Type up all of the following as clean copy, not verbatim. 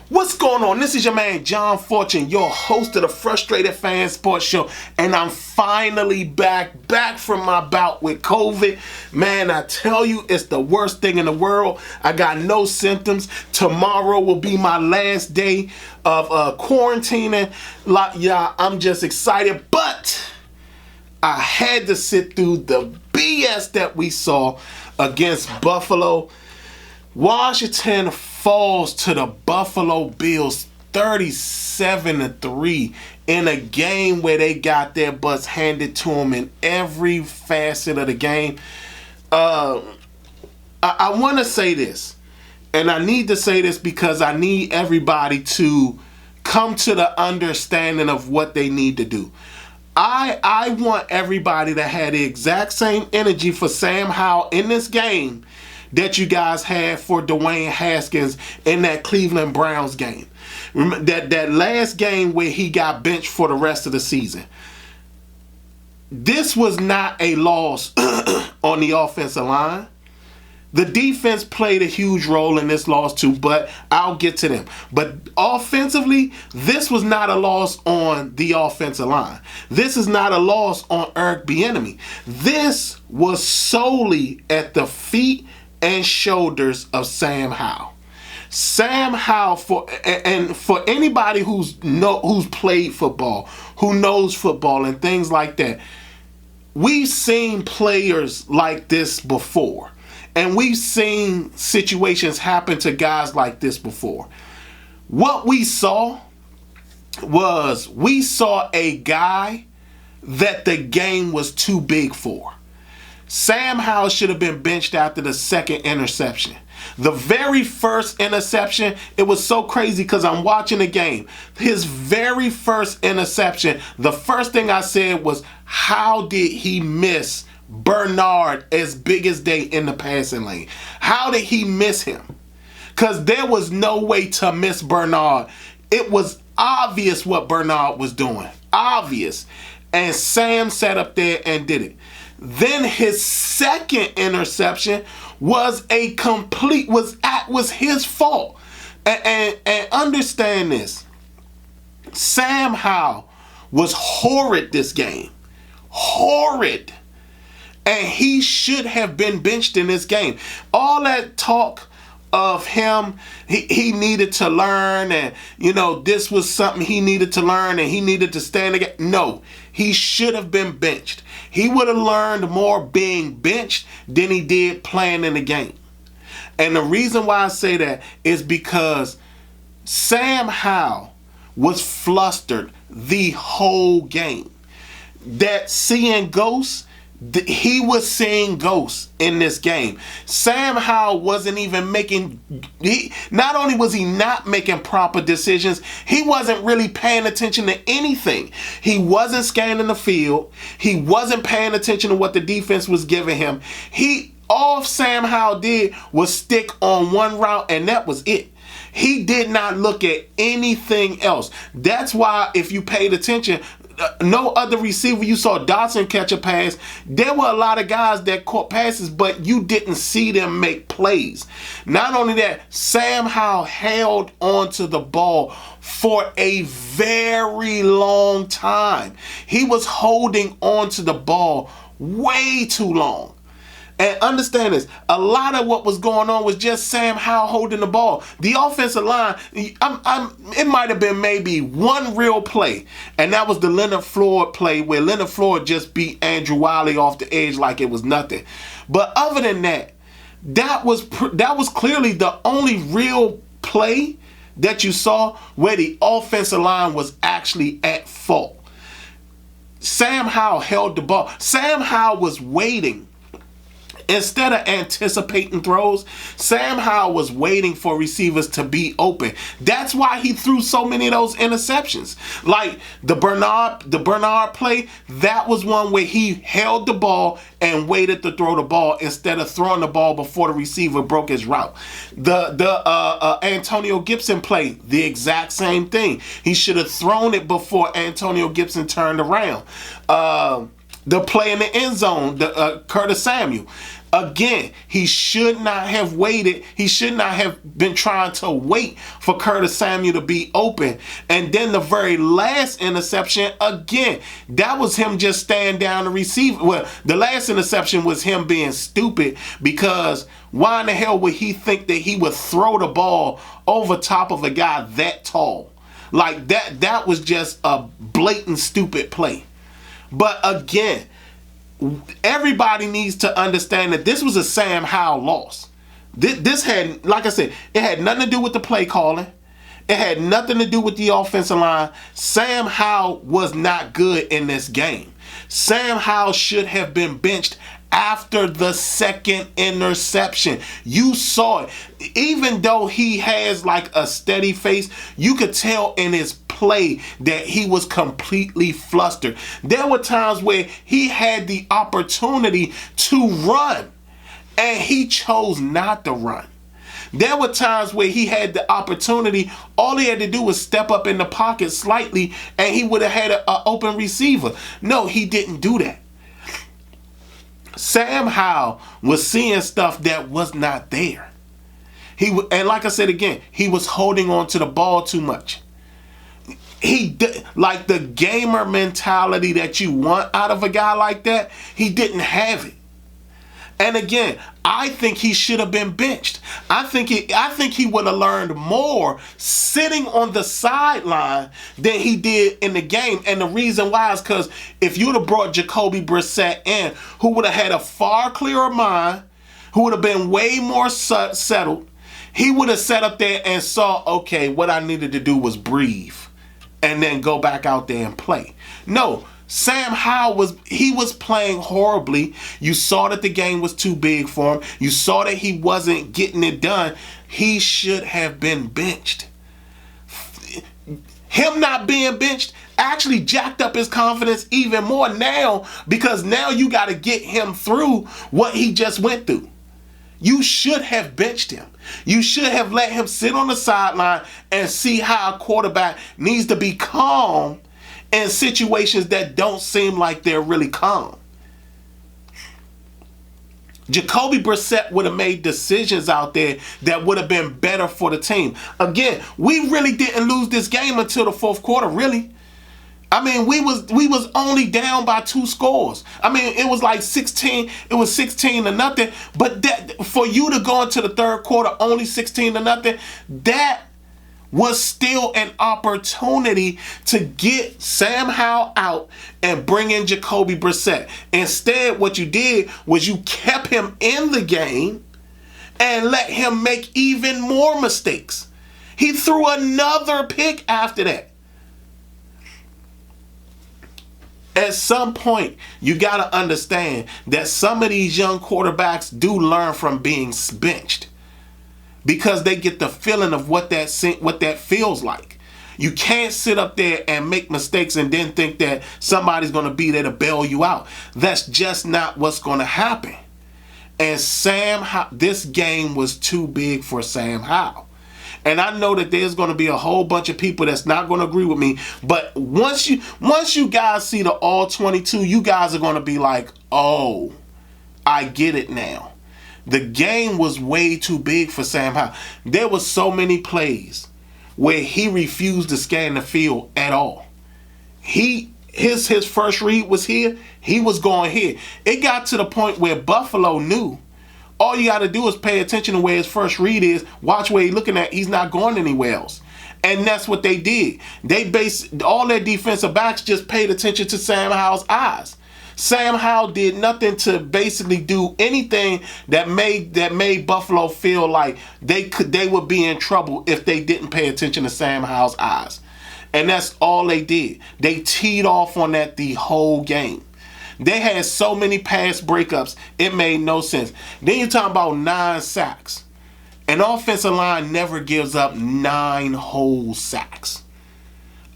What's going on? This is your man John Fortune, your host of the Frustrated Fan Sports Show, and I'm finally back from my bout with COVID. Man, I tell you, it's the worst thing in the world. I got no symptoms. Tomorrow will be my last day of quarantining. Yeah, I'm just excited, but I had to sit through the BS that we saw against Buffalo. Washington falls to the Buffalo Bills 37-3 in a game where they got their butts handed to them in every facet of the game. I want to say this, and I need to say this because I need everybody to come to the understanding of what they need to do. I want everybody to have the exact same energy for Sam Howell in this game that you guys had for Dwayne Haskins in that Cleveland Browns game. That last game where he got benched for the rest of the season. This was not a loss on the offensive line. The defense played a huge role in this loss too, but I'll get to them. But offensively, this was not a loss on the offensive line. This is not a loss on Eric Bieniemy. This was solely at the feet and shoulders of Sam Howell. Sam Howell, for anybody who's played football, who knows football and things like that, we've seen players like this before. And we've seen situations happen to guys like this before. What we saw was a guy that the game was too big for. Sam Howell should have been benched after the second interception. The very first interception, it was so crazy because I'm watching the game. His very first interception, the first thing I said was, how did he miss Bernard as big as day in the passing lane? How did he miss him? Because there was no way to miss Bernard. It was obvious what Bernard was doing. Obvious. And Sam sat up there and did it. Then his second interception was his fault. And understand this. Sam Howell was horrid this game. Horrid. And he should have been benched in this game. All that talk of him, he needed to learn, and this was something he needed to learn, and he needed to stand again. No, he should have been benched. He would have learned more being benched than he did playing in the game. And the reason why I say that is because Sam Howell was flustered the whole game. That seeing ghosts, he was seeing ghosts in this game. Sam Howell wasn't even not only was he not making proper decisions, he wasn't really paying attention to anything. He wasn't scanning the field. He wasn't paying attention to what the defense was giving him. All Sam Howell did was stick on one route, and that was it. He did not look at anything else. That's why, if you paid attention, no other receiver, you saw Dotson catch a pass. There were a lot of guys that caught passes, but you didn't see them make plays. Not only that, Sam Howell held onto the ball for a very long time. He was holding onto the ball way too long. And understand this, a lot of what was going on was just Sam Howell holding the ball. The offensive line, it might have been maybe one real play, and that was the Leonard Floyd play where Leonard Floyd just beat Andrew Wiley off the edge like it was nothing. But other than that, that was clearly the only real play that you saw where the offensive line was actually at fault. Sam Howell held the ball. Sam Howell was waiting Instead of anticipating throws, Sam Howell was waiting for receivers to be open. That's why he threw so many of those interceptions. Like the Bernard play, that was one where he held the ball and waited to throw the ball instead of throwing the ball before the receiver broke his route. The Antonio Gibson play, the exact same thing. He should have thrown it before Antonio Gibson turned around. The play in the end zone, Curtis Samuel. Again, he should not have waited. He should not have been trying to wait for Curtis Samuel to be open. And then the very last interception, again, that was him just standing down the receiver. Well, the last interception was him being stupid, because why in the hell would he think that he would throw the ball over top of a guy that tall? Like that was just a blatant stupid play. But again, everybody needs to understand that this was a Sam Howell loss. This had, like I said, it had nothing to do with the play calling. It had nothing to do with the offensive line. Sam Howell was not good in this game. Sam Howell should have been benched after the second interception. You saw it. Even though he has like a steady face, you could tell in his play that he was completely flustered. There were times where he had the opportunity to run and he chose not to run. There were times where he had the opportunity. All he had to do was step up in the pocket slightly and he would have had an open receiver. No, he didn't do that. Sam Howell was seeing stuff that was not there. And like I said again, he was holding on to the ball too much. Like the gamer mentality that you want out of a guy like that, he didn't have it. And again, I think he should have been benched. I think he would have learned more sitting on the sideline than he did in the game. And the reason why is because if you would have brought Jacoby Brissett in, who would have had a far clearer mind, who would have been way more settled, he would have sat up there and saw, okay, what I needed to do was breathe and then go back out there and play. No. Sam Howell was playing horribly. You saw that the game was too big for him. You saw that he wasn't getting it done. He should have been benched. Him not being benched actually jacked up his confidence even more now, because now you got to get him through what he just went through. You should have benched him. You should have let him sit on the sideline and see how a quarterback needs to be calm in situations that don't seem like they're really calm. Jacoby Brissett would have made decisions out there that would have been better for the team. Again, we really didn't lose this game until the fourth quarter, really. I mean, we was only down by 2 scores. I mean, it was like 16, it was 16-0, but that for you to go into the third quarter only 16-0, that was still an opportunity to get Sam Howell out and bring in Jacoby Brissett. Instead, what you did was you kept him in the game and let him make even more mistakes. He threw another pick after that. At some point, you got to understand that some of these young quarterbacks do learn from being benched, because they get the feeling of what that feels like. You can't sit up there and make mistakes and then think that somebody's going to be there to bail you out. That's just not what's going to happen. And this game was too big for Sam Howell. And I know that there's going to be a whole bunch of people that's not going to agree with me. But once you guys see the all 22, you guys are going to be like, oh, I get it now. The game was way too big for Sam Howell. There was so many plays where he refused to scan the field at all. His first read was here. He was going here. It got to the point where Buffalo knew all you got to do is pay attention to where his first read is. Watch where he's looking at. He's not going anywhere else. And that's what they did. They based all their defensive backs just paid attention to Sam Howell's eyes. Sam Howell did nothing to basically do anything that made Buffalo feel like they would be in trouble if they didn't pay attention to Sam Howell's eyes. And that's all they did. They teed off on that the whole game. They had so many pass breakups, it made no sense. Then you're talking about 9 sacks. An offensive line never gives up 9 whole sacks.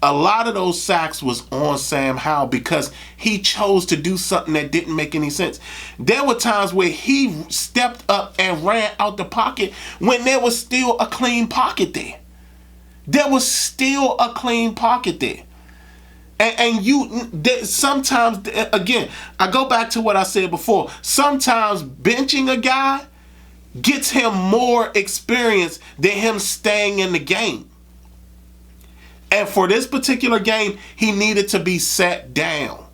A lot of those sacks was on Sam Howell because he chose to do something that didn't make any sense. There were times where he stepped up and ran out the pocket when there was still a clean pocket there. There was still a clean pocket there. Sometimes, again, I go back to what I said before. Sometimes benching a guy gets him more experience than him staying in the game. And for this particular game, he needed to be sat down.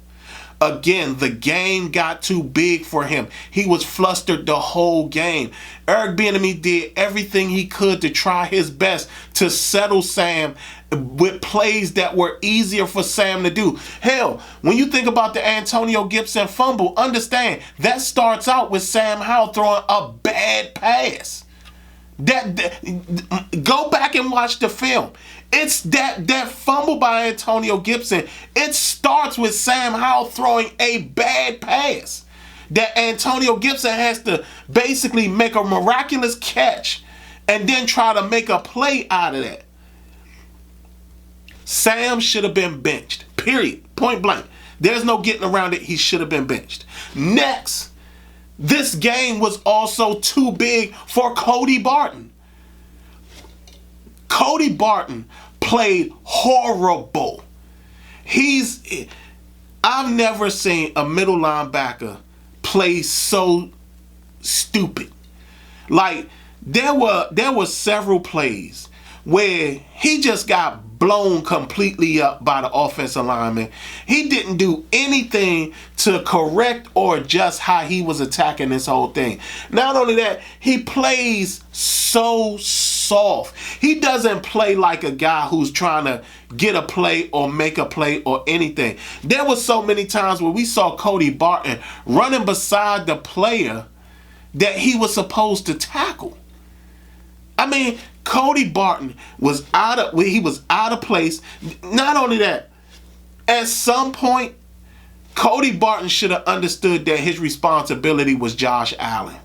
Again, the game got too big for him. He was flustered the whole game. Eric Bieniemy did everything he could to try his best to settle Sam with plays that were easier for Sam to do. Hell, when you think about the Antonio Gibson fumble, understand that starts out with Sam Howell throwing a bad pass. Go back and watch the film. It's that fumble by Antonio Gibson. It starts with Sam Howell throwing a bad pass that Antonio Gibson has to basically make a miraculous catch and then try to make a play out of that. Sam should have been benched. Period. Point blank. There's no getting around it. He should have been benched. Next, this game was also too big for Cody Barton. Cody Barton played horrible. I've never seen a middle linebacker play so stupid. Like, there were several plays where he just got blown completely up by the offensive lineman. He didn't do anything to correct or adjust how he was attacking this whole thing. Not only that, he plays so soft. He doesn't play like a guy who's trying to get a play or make a play or anything. There were so many times where we saw Cody Barton running beside the player that he was supposed to tackle. I mean, Cody Barton was out of place. Not only that, at some point, Cody Barton should have understood that his responsibility was Josh Allen.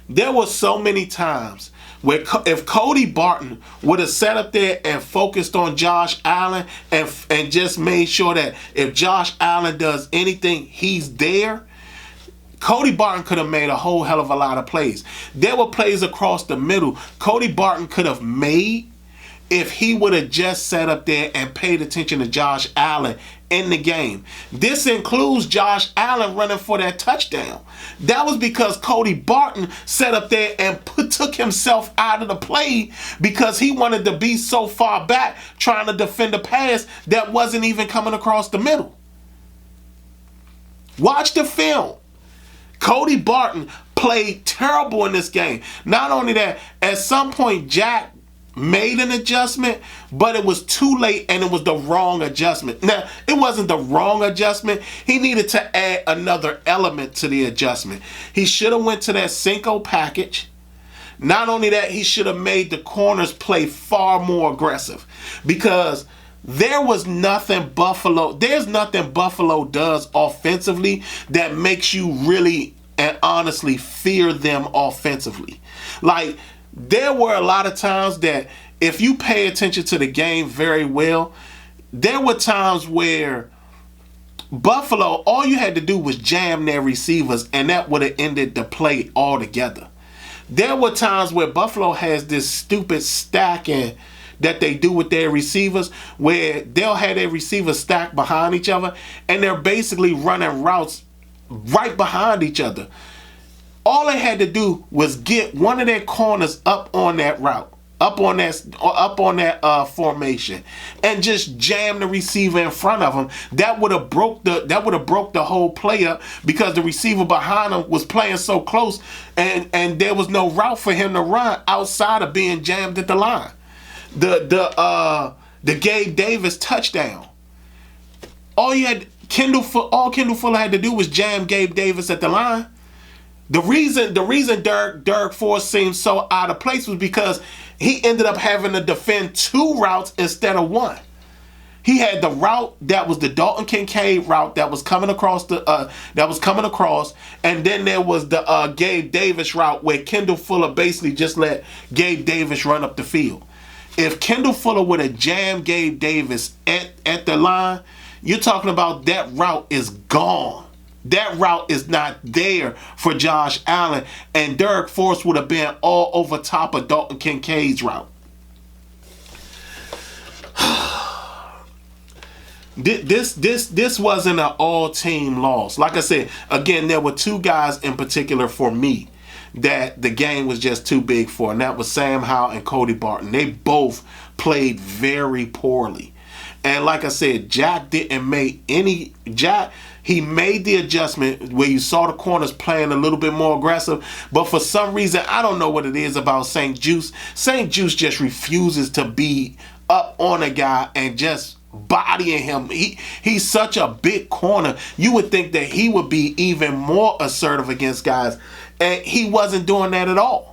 There were so many times where if Cody Barton would have sat up there and focused on Josh Allen and just made sure that if Josh Allen does anything, he's there, Cody Barton could have made a whole hell of a lot of plays. There were plays across the middle Cody Barton could have made if he would have just sat up there and paid attention to Josh Allen in the game. This includes Josh Allen running for that touchdown. That was because Cody Barton sat up there and took himself out of the play because he wanted to be so far back trying to defend a pass that wasn't even coming across the middle. Watch the film. Cody Barton played terrible in this game. Not only that, at some point Jack made an adjustment, but it was too late and it was the wrong adjustment. Now, it wasn't the wrong adjustment. He needed to add another element to the adjustment. He should have went to that Cinco package. Not only that, he should have made the corners play far more aggressive because there's nothing Buffalo does offensively that makes you really and honestly fear them offensively. Like, there were a lot of times that if you pay attention to the game very well, there were times where Buffalo, all you had to do was jam their receivers and that would have ended the play altogether. There were times where Buffalo has this stupid stacking that they do with their receivers where they'll have their receivers stacked behind each other and they're basically running routes right behind each other. All they had to do was get one of their corners up on that route, up on that formation, and just jam the receiver in front of them. That would have broke the whole play up because the receiver behind him was playing so close, and there was no route for him to run outside of being jammed at the line. The Gabe Davis touchdown. All Kendall Fuller had to do was jam Gabe Davis at the line. The reason Derek Force seemed so out of place was because he ended up having to defend 2 routes instead of 1. He had the route that was the Dalton Kincaid route that was coming across and then there was the Gabe Davis route where Kendall Fuller basically just let Gabe Davis run up the field. If Kendall Fuller would have jammed Gabe Davis at the line, you're talking about that route is gone. That route is not there for Josh Allen, and Derek Force would have been all over top of Dalton Kincaid's route. This wasn't an all-team loss. Like I said, again, there were two guys in particular for me that the game was just too big for, and that was Sam Howell and Cody Barton. They both played very poorly. And like I said, Jack didn't make any... He made the adjustment where you saw the corners playing a little bit more aggressive, but for some reason, I don't know what it is about St. Juice. St. Juice just refuses to be up on a guy and just bodying him. He's such a big corner. You would think that he would be even more assertive against guys, and he wasn't doing that at all.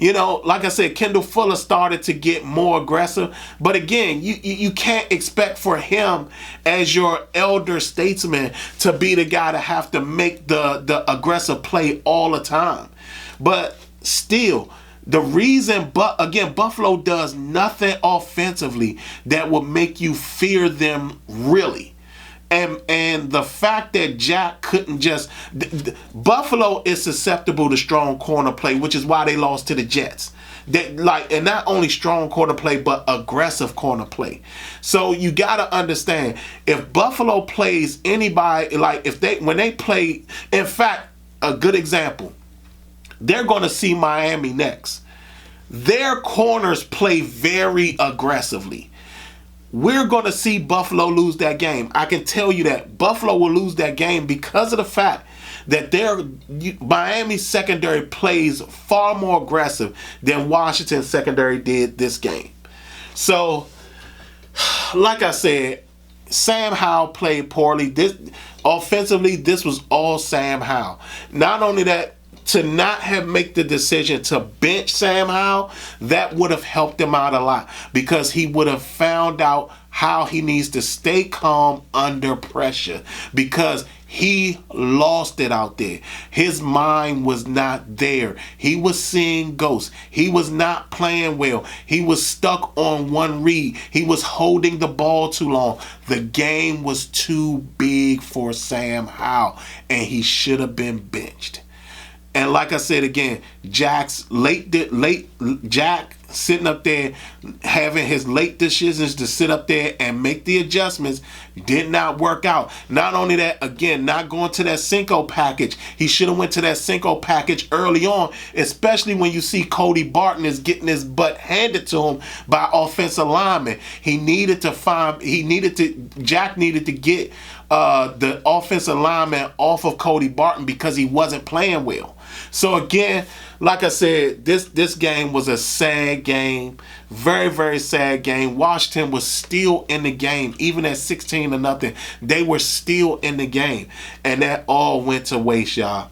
You know, like I said, Kendall Fuller started to get more aggressive. But again, you can't expect for him as your elder statesman to be the guy to have to make the aggressive play all the time. But still, the reason, again, Buffalo does nothing offensively that will make you fear them really. And the fact that Jack couldn't just... Buffalo is susceptible to strong corner play, which is why they lost to the Jets. And not only strong corner play, but aggressive corner play. So you got to understand, if Buffalo plays anybody, when they play... In fact, a good example, they're going to see Miami next. Their corners play very aggressively. We're going to see Buffalo lose that game. I can tell you that Buffalo will lose that game because of the fact that Miami's secondary plays far more aggressive than Washington's secondary did this game. So, like I said, Sam Howell played poorly. Offensively, this was all Sam Howell. Not only that, to not have make the decision to bench Sam Howell, that would have helped him out a lot because he would have found out how he needs to stay calm under pressure because he lost it out there. His mind was not there. He was seeing ghosts. He was not playing well. He was stuck on one read. He was holding the ball too long. The game was too big for Sam Howell, and he should have been benched. And like I said again, Jack sitting up there having his late decisions to sit up there and make the adjustments did not work out. Not only that, again, not going to that Cinco package. He should have went to that Cinco package early on, especially when you see Cody Barton is getting his butt handed to him by offensive linemen. Jack needed to get the offensive lineman off of Cody Barton because he wasn't playing well. So again, like I said, this game was a sad game. Very, very sad game. Washington was still in the game. Even at 16-0, they were still in the game. And that all went to waste, y'all.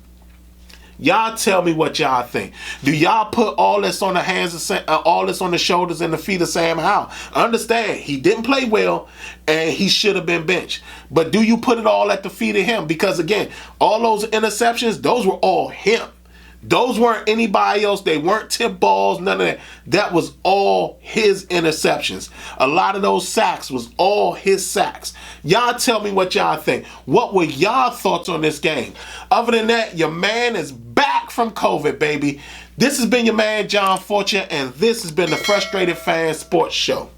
Y'all tell me what y'all think. Do y'all put all this on the hands of all this on the shoulders and the feet of Sam Howell? Understand, he didn't play well and he should have been benched. But do you put it all at the feet of him? Because again, all those interceptions, those were all him. Those weren't anybody else. They weren't tip balls, none of that. That was all his interceptions. A lot of those sacks was all his sacks. Y'all tell me what y'all think. What were y'all thoughts on this game? Other than that, your man is back from COVID, baby. This has been your man, John Fortune, and this has been the Frustrated Fan Sports Show.